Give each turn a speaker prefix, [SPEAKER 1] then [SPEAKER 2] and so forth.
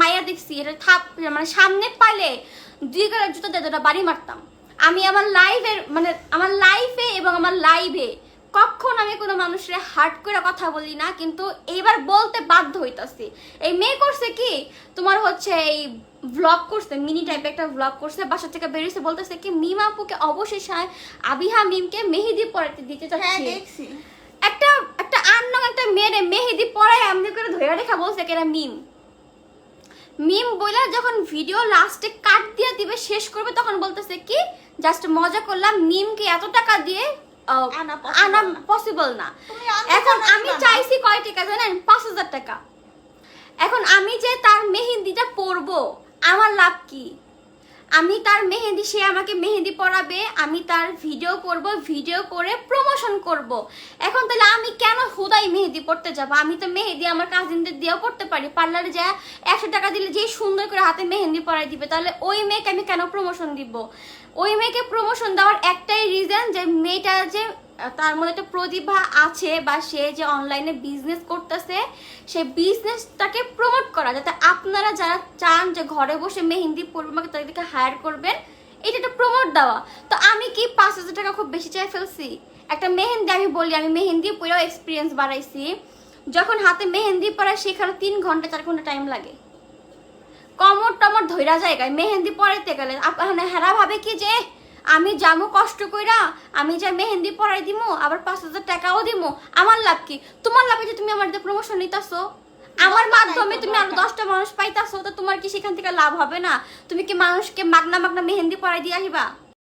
[SPEAKER 1] মাইয়া দেখছি এটা মানে সামনে পাইলে 2 গালের জুতো দিয়ে বাড়ি মারতাম। আমি আমার লাইফে এবং আমার লাইভে কখন আমি কোনো মানুষের হার্ট করে কথা বলি না, কিন্তু এইবার বলতে বাধ্য হইতাছি। এই মেয়ে করছে কি তোমার হচ্ছে এই ভ্লগ করছে, মিনি টাইপের একটা ভ্লগ করছে, বাসা থেকে বেরিয়েছে, বলতেছে কি মিম আপুকে অবশেষে আবিহা মিমকে মেহেদি পরাতে দিতে চাচ্ছি। একটা আননোন একটা মেয়ে মেহেদি পরায় এমনি করে ধরে রেখা বলছে কি এটা মিম বলে যখন ভিডিও লাস্টে কাট দিয়ে দিবে শেষ করবে তখন বলতেছে কি জাস্ট মজা করলাম, মিমকে এত টাকা দিয়ে আনা পসিবল না। এখন আমি চাইছি কয় টাকা জানেন? 5,000 টাকা। এখন আমি যে তার মেহেন্দিটা পরবো আমার লাভ কি? আমি তার মেহেন্দি, সে আমাকে মেহেন্দি পরাবে, আমি তার ভিডিও করব, ভিডিও করে প্রমোশন করব। এখন তাহলে আমি কেন হুদাই মেহেন্দি পড়তে যাব? আমি তো মেহেন্দি আমার কাজিনদের দিয়েও পড়তে পারি। পার্লারে যা 100 টাকা দিলে যেই সুন্দর করে হাতে মেহেন্দি পরাই দিবে, তাহলে ওই মেয়েকে আমি কেন প্রমোশন দিব? ওই মেয়েকে প্রমোশন দেওয়ার একটাই রিজন যে মেয়েটা যে তার মধ্যে একটা প্রতিভা আছে বা সে যে অনলাইনে বিজনেস করতেছে সেই বিজনেসটাকে প্রমোট করা, যাতে আপনারা যারা চান যে ঘরে বসে মেহেন্দি পরবেন আমাকে তাদেরকে হায়ার করবেন, এটা একটা প্রমোট দেওয়া। তো আমি কি 5,000 টাকা খুব বেশি চাই ফেলছি? একটা মেহেন্দি আমি বলি, আমি মেহেন্দি পরেও এক্সপিরিয়েন্স বাড়াইছি। যখন হাতে মেহেন্দি পরায় সেখানে 3 ঘন্টা 4 ঘন্টা টাইম লাগে, কমর টমর ধৈরা জায়গায় মেহেন্দি পরাইতে গেলে হেরা ভাবে কি যে আমি যাবো কষ্ট কইরা, আমি যা মেহেন্দি পরাই দিমু আবার 5,000 টাকাও দিমু, আমার লাভ কি? তোমার লাভে যে তুমি আমার প্রমোশন নিতেছো, আমার মাধ্যমে তুমি আরো 10টা মানুষ পাইতাছো, তো তোমার কি সেখান থেকে লাভ হবে না? তুমি কি মানুষকে মাগনা মেহেন্দি পরাই দিয়ে আসিবা?